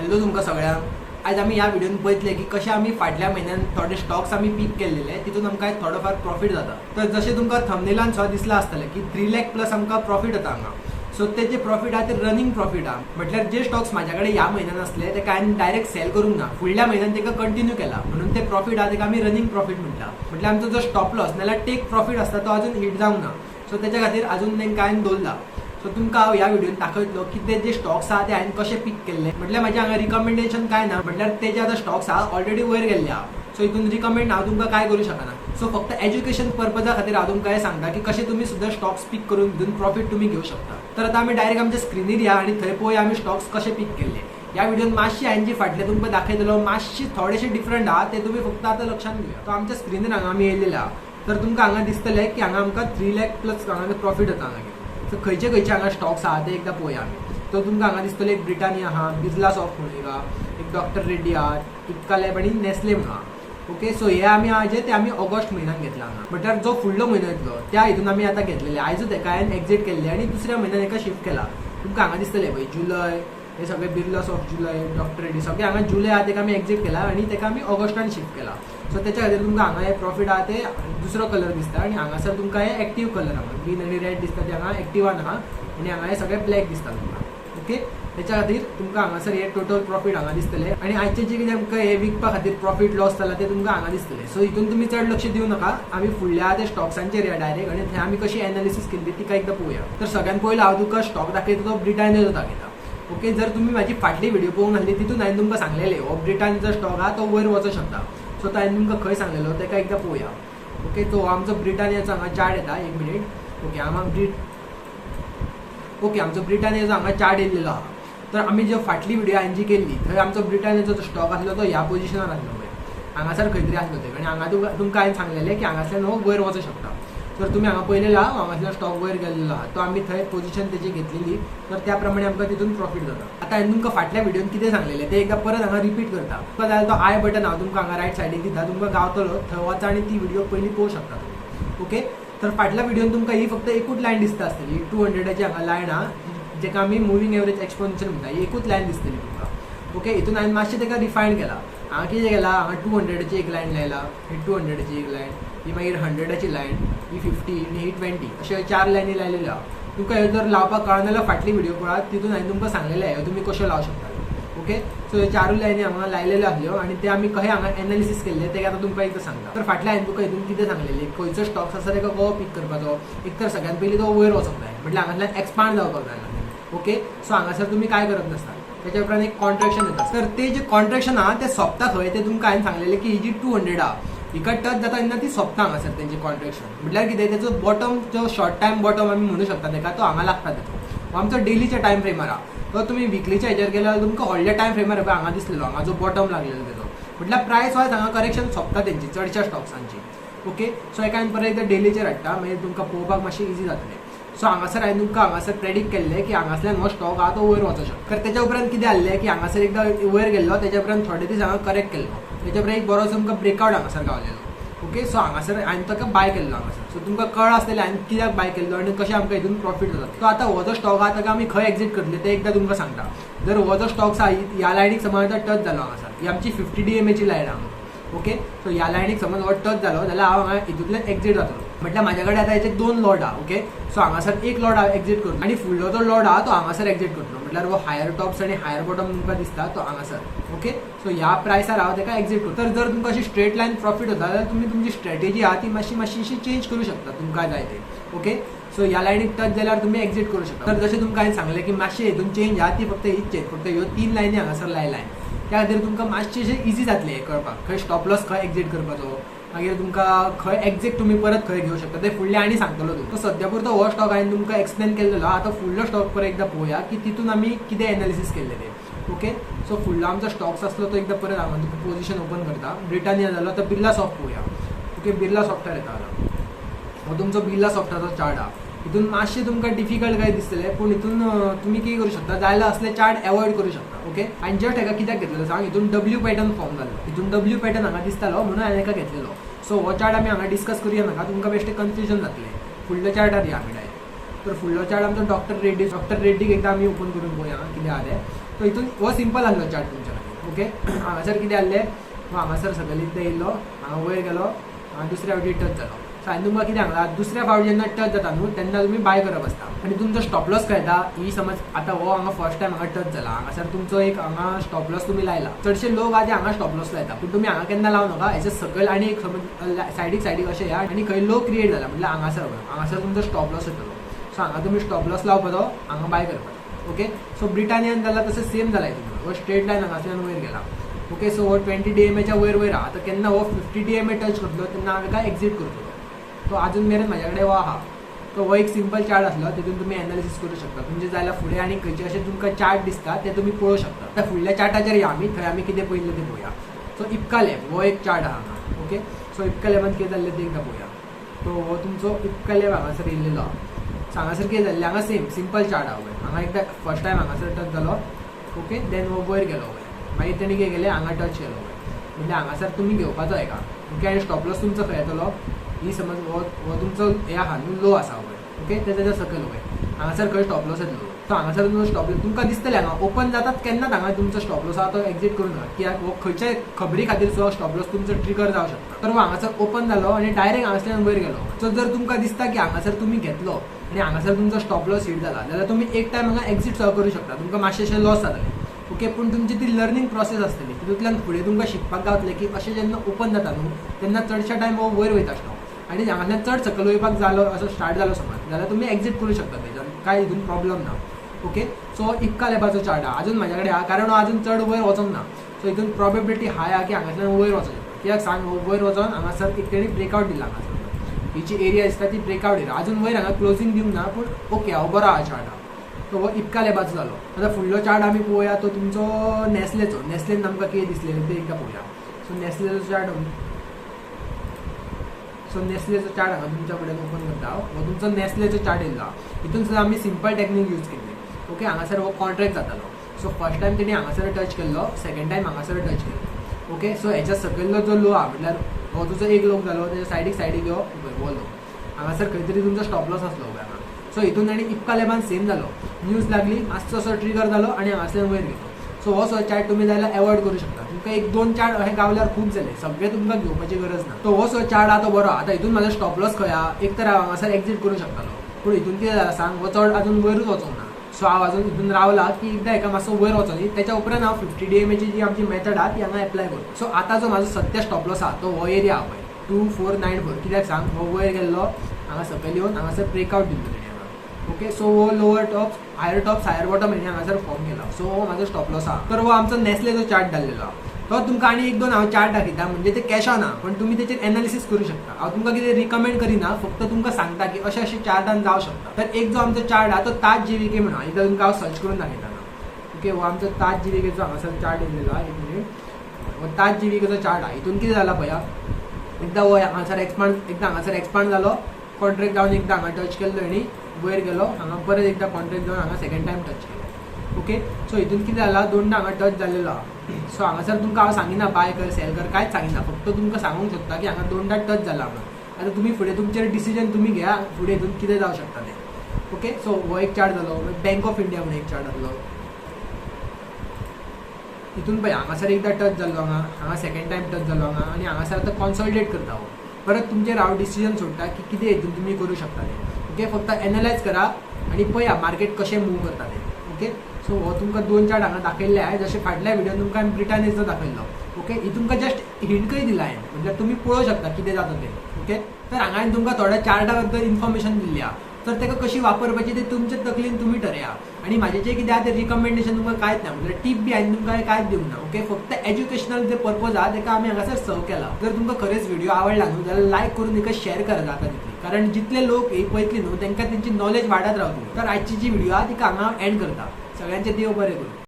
Hello तुमकां सगळ्यांक। आज आमी ह्या व्हिडिओन पळयतले की कशे आमी फाटल्या म्हयन्यान थोडे स्टॉक्स आमी पीक केल्ले, तितून आमकां थोडोफार प्रॉफिट जाता। तर जशें तुमकां थंबनेलान सुद्दां दिसला आसतलें की 3 लाख प्लस आमकां प्रॉफिट जाता हांगा। सो तेजे प्रॉफिट आहा ते रनिंग प्रॉफिट आहा, म्हटल्यार जे स्टॉक्स म्हाज्या कडेन ह्या म्हयन्यान आसले ते हांवें डायरेक्ट सेल करूंक ना, फुडल्या म्हयन्यान तेका कंटिन्यू केला, म्हणून ते प्रॉफिट आहा तेका आमी रनिंग प्रॉफिट म्हणटा। म्हटल्यार आमचो जो स्टॉप लॉस नाल्यार टेक प्रॉफिट आसता तो अजून हिट जावंक ना, सो तेच्या खातीर अजून तेंकां हांवें दवरला। सो तुमकां हांव ह्या व्हिडिओन दाखयतलो की ते जे स्टॉक्स आहा ते हांवें कशे पीक केल्ले। म्हटल्यार म्हाजे हांगा रिकमेंडेशन काय ना, म्हटल्यार ते जे आतां स्टॉक्स आहा ऑलरेडी वयर गेल्ले आहा, सो हितून रिकमेंड हांव तुमकां काय करूं शकना। सो फक्त एज्युकेशन पर्पजा खातीर हांव तुमकां हें सांगता की कशे तुमी सुद्दां स्टॉक्स पीक करून हितून प्रॉफिट तुमी घेवं शकता। तर आतां आमी डायरेक्ट आमच्या स्क्रिनीर या आनी थंय पळोवया आमी स्टॉक्स कशे पीक केल्ले। ह्या व्हिडिओन मातशी हांवें जी फाटले तुमकां दाखयतलो मातशी थोडेशे डिफरंट आहा, ते तुमी फक्त आतां लक्षान घेवया। तो आमच्या स्क्रिनीर हांगा आमी येयलेले आहा, तर तुमकां हांगा दिसतलें की हांगा आमकां 3 लाख प्लस हांगा प्रॉफिट जाता हांगा। सो खंयचे हांगा स्टॉक्स आहा ते एकदां पळोवया आमी। तो तुमकां हांगा दिसतलो एक ब्रिटानिया आहा, बिर्ला सॉफ्ट म्हणून एक आहा, एक डॉक्टर रेड्डी आहा, इक्का लॅब आनी नेस्ले म्हणून आहा। ओके, सो हे आमी आहा जे ते आमी ऑगस्ट म्हयन्यान घेतला हांगा, म्हटल्यार जो फुडलो म्हयनो येतलो त्या हितून आमी आतां घेतलेले। आयजूच हेका हांवें एक्झिट केल्ले आनी दुसऱ्या म्हयन्यान हेका शिफ्ट केला। तुमकां हांगा दिसतलें पळय जुलय, हे सगळे बिर्ला सॉफ्ट जुलय, डॉक्टर रेड्डी सगळे हांगा जुलय आहा तेका आमी एक्झिट केला आनी तेका आमी ऑगस्टान शिफ्ट केला। सो तेच्या खातीर तुमकां हांगा हे प्रॉफिट आहा ते दुसरो कलर दिसता आनी हांगासर तुमकां हे एक्टीव कलर आहा, ग्रीन आनी रेड दिसता ते हांगा एक्टिवान आहा आनी हांगा हे सगळे ब्लॅक दिसता तुमकां। ओके, त्याच्या खातीर तुमकां हांगासर हे टोटल प्रॉफिट हांगा दिसतले आनी आयचे जे कितें आमकां हे विकपा खातीर प्रॉफिट लॉस जाला ते तुमकां हांगा दिसतले। सो हितून तुमी चड लक्ष दिवं नाका, आमी फुडल्या ते स्टॉक्सांचेर या डायरेक्ट आनी थंय आमी कशी एनालिसीस केल्ली तिका एकदां पळोवया। तर सगळ्यान पयलो हांव तुका स्टॉक दाखयता तो ब्रिटानियाचो दाखयता। ओके, जर तुम्ही माझी फाटली व्हिडिओ पळोवंक नासली तितून हांवें तुमकां सांगलेले हो ब्रिटानियाचो स्टॉक आहा तो वयर वचूंक शकता। सो तो हांवें तुमकां खंय सांगलेलो तेका एकदां पळोवया। ओके, तो आमचो ब्रिटानियाचो हांगा चार्ट येता, एक मिनीट। ओके, आमचो ब्रिटानियाचो हांगा चार्ट येयल्लो आहा। तर आमी जो फाटली व्हिडिओ हांवें जी केल्ली थंय आमचो ब्रिटानियाचो जो स्टॉक आसलो तो ह्या पोजिशनार आसलो पळय, हांगासर खंय तरी आसलो ते, आनी हांगा तुमकां हांवें सांगलेलें की हांगासल्यान हो वयर वचूंक शकता। तर तुमी हांगा पळयलेलो आहा हांगासल्यान स्टॉक वयर गेल्लो आहा, तो आमी थंय पोजिशन तेची घेतलेली, तर त्या प्रमाणे आमकां तितून प्रॉफिट जाता। आतां हांवें तुमकां फाटल्या व्हिडिओन कितें सांगलेलें ते एकदां परत हांगा रिपीट करता। तुमकां जाय तो आय बटन हांव तुमकां हांगा रायट सायडीक दिता, तुमकां गावतलो, थंय वचा आनी ती व्हिडिओ पयली पळोवंक शकता तुमी। ओके, तर फाटल्या व्हिडिओन तुमकां ही फक्त एकूच लायन दिसता आसतली, 200ची हांगा लायन आहा जेका आमी मुवींग एवरेज एक्सपोनेन्शियल म्हणटा, ही एकूच लायन दिसतली तुमकां। ओके, हितून हांवें मातशें तेका रिफायन केला। हांगा कितें केला, हांगा 200ची एक लायन लायला, ही 200ची एक लायन, ही मागीर 100ची लायन, ही 50 आनी ही 20, अशे 4 लायनी लायलेल्यो आहा। तुमकां ह्यो जर लावपाक कळना जाल्यार फाटली व्हिडिओ पळयात, तितून हांवें तुमकां सांगलेलें ह्यो तुमी कश्यो लावं शकता। ओके, सो ह्यो 4 लायनी हांगा लायलेल्यो आसल्यो आनी ते आमी कशे हांगा एनालिसीस केल्ले ते आतां तुमकां एकदां सांगता। तर फाटल्या हांवें तुका हितून कितें सांगलेलें, खंयचो स्टॉक्स आसा तेका कसो पीक करपाचो, एक तर सगळ्यान पयलीं तो वयर वचोंक जाय, म्हटल्यार हांगासल्यान एक्सपांड जावपाक जाय। ओके, सो हांगासर तुमी काय करप नासता, त्याच्या उपरांत एक कॉन्ट्रॅक्शन येता। तर ते जे कॉन्ट्रॅक्शन आहा ते सोंपता खंय ते तुमकां हांवें सांगलेलें की ही जी 200 आहा हिका टच जाता तेन्ना ती सोंपता हांगासर तेंचे कॉन्ट्रॅक्शन। म्हटल्यार कितें, तेजो बॉटम जो शॉर्ट टायम बॉटम आमी म्हणू शकता तेका, तो हांगा लागता तेजो। हो आमचो डेलीच्या टायम फ्रेमार आहा, तो तुमी विकलीच्या हेजेर गेल्यार तुमकां व्हडल्या टायम फ्रेमार हांगा दिसलेलो, हांगा जो बॉटम लागलेलो तेजो, म्हटल्यार प्रायस वायज हांगा करेक्शन सोंपता तेंची चडशा स्टॉक्सांची। ओके, सो हेका हांवें परत एकदां डेलीचेर हाडटा, मागीर तुमकां पळोवपाक मातशें इजी जातलें। सो हांगासर हांवें तुमकां हांगासर प्रेडिक्ट केल्लें की हांगासल्यान हो स्टॉक आहा तो वयर वचूंक शकता। तर तेच्या उपरांत कितें जाल्लें की हांगासर एकदां वयर गेल्लो, तेच्या उपरांत थोडे दीस हांगा करेक्ट केल्लो, तेच्या उपरांत एक बरोसो तुमकां ब्रेकआउट हांगासर गावलेलो। ओके, सो हांगासर हांवें ताका बाय केल्लो हांगासर। सो तुमकां कळ्ळां आसतलें हांवें कित्याक बाय केल्लो आनी कशें आमकां हितून प्रॉफिट जाता। सो आतां हो जो स्टॉक आहा ताका आमी खंय एक्झिट करतले ते एकदां तुमकां सांगता। जर हो जो स्टॉक्स आहा ह्या लायनीक समज टच जालो हांगासर, ही आमची 50 DMAची लायन आहा। ओके, सो ह्या लायनीक समज हो टच जालो जाल्यार हांव हांगा हितूंतल्यान एक्झिट जातलो, म्हटल्यार म्हाज्या कडेन आतां हेचे 2 लॉट आहा। ओके, सो हांगासर एक लॉट हांव एक्झिट करतलो आनी फुडलो जो लॉट आहा तो हांगासर एक्झिट करतलो, म्हटल्यार हो हायर टॉप्स आनी हायर बॉटम तुमकां दिसता तो हांगासर। ओके, सो ह्या प्रायसार हांव तेका एक्झिट करता। तर जर तुमकां अशी स्ट्रेट लायन प्रॉफिट जाता जाल्यार तुमी तुमची स्ट्रॅटेजी आहा ती मातशी चेंज करूं शकता तुमकां जाय ते। ओके, सो ह्या लायनीक टच जाल्यार तुमी एक्झिट करूं शकता। तर जशें तुमकां हांवें सांगलें की मातशें हितून चेंज आहा ती फक्त हीच चेंज, फक्त ह्यो 3 लायनी हांगासर लायलाय, त्या खातीर तुमकां मातशें इजी जातलें हें कळपाक, खंय स्टॉप लॉस खंय एक्झिट करपाचो, मागीर तुमकां खंय एक्झिट तुमी परत खंय घेवं शकता ते फुडलें आनी सांगतलो तुमकां। सद्या पुरतो हो स्टॉक हांवें तुमकां एक्सप्लेन केल्लो, आतां फुडलो स्टॉक परत एकदां पळोवया की तितून आमी कितें एनालिसीस केल्लें तें। ओके, सो फुडलो आमचो स्टॉक्स आसलो तो एकदां परत हांगा तुका पोजिशन ओपन करता। ब्रिटानिया जालो आतां बिर्ला सॉफ्ट पळोवया। ओके, बिर्ला सॉफ्टार येता हो तुमचो बिर्ला सॉफ्टाचो चार्ट आहा। हितून मातशें तुमकां डिफिकल्ट काय दिसतलें, पूण हितून तुमी कितें करूं शकता, जाय जाल्यार असले चार्ट एवॉयड करूं शकता। ओके, हांवें जस्ट हेका कित्याक घेतलेलो सांग, हितून W पॅटर्न फॉर्म जाल्लो, हितून W पॅटर्न हांगा दिसतालो म्हणून हांवें हेका घेतलेलो। सो हो चार्ट आमी हांगा डिस्कस करूया नाका, तुमकां बेश्टें कन्फ्युजन जातलें। फुडल्या चार्टार या आमी डायरेक्ट। तर फुडलो चार्ट आमचो डॉक्टर रेड्डीक एकदा आमी ओपन करून पळोवया कितें आहा तें. तो हितून हो सिंपल आहलो चार्ट तुमच्या खातीर. ओके, हांगासर कितें आहलें, हांगासर सकयल इतलें येयल्लो, हांगा वयर गेलो, दुसऱ्या फावटी टच जालो. सो हांवें तुमकां कितें सांगलां, दुसऱ्या फावटी जेन्ना टच जाता न्हू तेन्ना तुमी बाय करप आसता. आनी तुमचो स्टॉप लॉस कळटा. ही समज आतां हो हांगा फर्स्ट टायम हांगा टच जाला, हांगासर तुमचो एक हांगा स्टॉप लॉस तुमी लायला. चडशे लोक आहा ते हांगा स्टॉप लॉस लायता, पूण तुमी हांगा केन्ना लावं नाका. हेच्या सकयल आनी एक समज सायडीक अशें या आनी खंय लो क्रिएट जाला म्हटल्यार हांगासर तुमचो स्टॉप लॉस येतलो. सो हांगा तुमी स्टॉप लॉस लावपाचो, हांगा बाय करपाचो. ओके, सो ब्रिटानियान जाल्यार तसं सेम जालां हितून. हो स्ट्रेट लायन हांगासल्यान वयर गेला. ओके, सो हो 20 DMAच्या वयर आहा. आतां केन्ना हो 50 DMA टच करतलो तेन्ना हांवें काय एक्झिट करतलो. तो अजून मेरेन म्हाज्या कडेन हो आहा. तो हो एक सिंपल चार्ट आसलो, तितून तुमी एनालिसीस करूं शकता. तुमचे जाल्यार फुडें आनी खंयचे अशें तुमकां चार्ट दिसता ते तुमी पळोवं शकता. आतां फुडल्या चार्टाचेर या आमी, थंय आमी कितें पळयल्लें तें पळोवया. सो इप्का लॅब हो एक चार्ट आहा हांगा. ओके, सो इप्का लॅबान कितें जाल्लें तें एकदां पळोवया. तो हो तुमचो इप्का लॅब हांगासर येयल्लो आहा. सो हांगासर कितें जाल्लें, हांगा सेम सिंपल चार्ट आहा वयर. हांगा एकदां फर्स्ट टायम हांगासर टच जालो. ओके, देन हो वयर गेलो वयर. मागीर तेणी कितें केलें, हांगा टच केलो वयर. म्हणजे हांगासर तुमी घेवपाचो हेका. ओके, आनी स्टॉप लॉस तुमचो खंय येतलो, ही समज हो तुमचो हे आहा न्हू लो आसा वयर. ओके, तेच्या सकयल वयर हांगासर खंय स्टॉप लॉस येतलो. सो हांगासर तुमचो स्टॉप लॉस तुमकां दिसतलें हांगा ओपन जातात केन्नाच हांगा तुमचो स्टॉप लॉस आहा तो एक्झिट करूं नाका. कित्याक हो खंयच्याय खबरी खातीर सुद्दां स्टॉप लॉस तुमचो ट्रिगर जावं शकता. तर हो हांगासर ओपन जालो आनी डायरेक्ट हांगासल्यान वयर गेलो. सो जर तुमकां दिसता की हांगासर तुमी घेतलो आनी हांगासर तुमचो स्टॉप लॉस हिट जाला जाल्यार तुमी एक टायम हांगा एक्झिट सुद्दां करूं शकता. तुमकां मातशें लॉस जातलें. ओके, पूण तुमची ती लर्निंग प्रोसेस आसतली. तितूंतल्यान फुडें तुमकां शिकपाक गावतलें की अशें जेन्ना ओपन जाता न्हू तेन्ना चडशा टायम हो वयर वयता स्टॉक आनी हांगासल्यान चड सकयल वयपाक जालो असो स्टार्ट जालो समज जाल्यार तुमी एक्झिट करूं शकता. तेच्यान कांय हितून प्रॉब्लम ना. ओके, सो इप्का लॅबाचो चार्ट आहा अजून म्हाज्या कडेन आहा कारण हो अजून चड वयर वचोंक ना. सो हितून प्रोबेबिलिटी हाय आहा की हांगासल्यान वयर वचोंक. कित्याक सांग, वयर वचोन हांगासर एक तेणी ब्रेकआउट दिला. हांगासर ही जी एरिया दिसता ती ब्रेकआउट एरिया अजून वयर हांगा क्लोजिंग दिवंक ना. पूण ओके, हो बरो आहा चार्ट आहा. तो हो इप्का लॅबाचो जालो. आतां फुडलो चार्ट आमी पळोवया तो तुमचो नेस्लेन आमकां कितें दिसलेलें तें एकदां पळोवया. सो नेस्लेचो चार्ट हांगा तुमच्या कडेन ओपन करता. हो तुमचो नेस्लेचो चार्ट येयल्लो. हितून सुद्दां आमी सिंपल टॅक्नीक यूज केल्ली. ओके, हांगासर हो कॉन्ट्रॅक्ट जातालो. सो फर्स्ट टायम तेणी हांगासर टच केल्लो, सेकंड टायम हांगासर टच केल्लो. ओके, सो हेच्या सकयल्लो जो लो आहा म्हटल्यार हो तुजो एक लो जालो, तेच्या सायडीक यो हो लो. हांगासर खंय तरी तुमचो स्टॉप लॉस आसलो हांगा. सो हितून आनी इप्का लॅबान सेम जालो. न्यूज लागली, मातसो असो ट्रिगर जालो आनी हांगासल्यान वयर गेलो. सो हो चार्ट तुमी जाल्यार एवॉयड करूं शकता. तुमकां एक दोन चार्ट अशें गावल्यार खूब जालें. सगळे तुमकां घेवपाची गरज ना. तो हो चार्ट आहा तो बरो. आतां हितून म्हाजो स्टॉप लॉस खंय आहा, एक तर हांव हांगासर एक्झिट करूं शकतालो. पूण हितून कितें जालां सांग, हो चड अजून वयरूच वचोंक ना. सो हांव अजून हितून रावला की एकदां हेका मातसो वयर वचो न्ही तेच्या उपरांत हांव 50 DMAची जी आमची मेथड आहा ती हांगा एप्लाय करता. सो आतां जो म्हाजो सद्या स्टॉप लॉस आहा तो हो एरिया आहा पळय 2494. कित्याक सांग, हो वयर गेल्लो, हांगा सकयल येवन हांगासर ब्रेकआउट दिल्लो तेणी हांगा. ओके, सो हो लोवर टॉप्स हायर बॉटम हेणी हांगासर फॉर्म केला. सो हो म्हाजो स्टॉप लॉस आहा. तर हो आमचो नेस्लेचो चार्ट जाल्लेलो आहा. तो तुमकां आनी एक दोन हांव चार्ट दाखयता. म्हणजे ते कॅश ना पण तुमी तेचेर एनालिसीस करूं शकता. हांव तुमकां कितें रिकमेंड करिना, फक्त तुमकां सांगता की अशें अशें चार्टान जावं शकता. तर एक जो आमचो चार्ट आहा तो ताज GVK म्हणून एकदां तुमकां हांव सर्च करून दाखयता. ओके, हो आमचो ताज GVKचो हांगासर चार्ट येयल्लो आहा. एक मिनीट. हो ताज GVKचो चार्ट आहा. हितून कितें जाला पळया, एकदां हो हांगासर एक्सपांड जालो, कॉन्ट्रॅक्ट जावन एकदां हांगा टच केल्लो आनी वयर गेलो. हांगा परत एकदां कॉन्ट्रॅक्ट जावन हांगा सेकंड टायम टच केलो. ओके, सो हितून कितें जाला, दोनदा हांगा टच जाल्लेलो आहा. सो हांगासर तुमकां हांव सांगिना बाय कर सेल कर कांयच सांगिना. फक्त तुमकां सांगूंक सोदता की हांगा दोनदा टच जाला म्हणून. आतां तुमी फुडें तुमचेर डिसिजन तुमी घेया फुडें हितून कितें जावं शकता तें. ओके, सो हो एक चार्ट जालो. बँक ऑफ इंडिया म्हणून एक चार्ट आसलो. हितून पळय हांगासर एकदां टच जाल्लो, हांगा सेकंड टायम टच जालो हांगा आनी हांगासर आतां कॉन्सॉलिडेट करता हो. परत तुमचेर हांव डिसिजन सोडटा की कितें हितून तुमी करूं शकता तें. ओके, फक्त एनालायज करा आनी पळया मार्केट कशें मूव करता तें. ओके, सो हो तुमकां दोन चार्ट हांगा दाखयल्ले आहे. जशें फाटल्या व्हिडिओन तुमकां ब्रिटानियाचो दाखयल्लो. ओके, ही तुमकां जस्ट हिंटूय दिला हांवें, म्हणजे तुमी पळोवंक शकता कितें जाता तें. ओके, तर हांगा हांवें तुमकां थोड्या चार्टा बद्दल इन्फॉर्मेशन दिल्ली आहा. तर तेका कशी वापरपाची ते तुमचे तकलेन तुमी ठरया. आनी म्हाजें जें कितें आहा तें रिकमेंडेशन तुमकां कांयच ना, म्हणजे टीप बी हांवें तुमकां कांयच दिवंक ना. ओके, फक्त एज्युकेशनल जे पर्पज आहा तेका आमी हांगासर सर्व केला. जर तुमकां खरेंच व्हिडिओ आवडला न्हू जाल्यार लायक करून एका शेअर करा जाता तितली. कारण जितले लोक ही पळयतली न्हू तांकां तेंची नॉलेज वाडत रावतली. तर आजची जी व्हिडिओ आहा तिका हांगा एंड करता. सगळ्यांचे देव बरें करूं.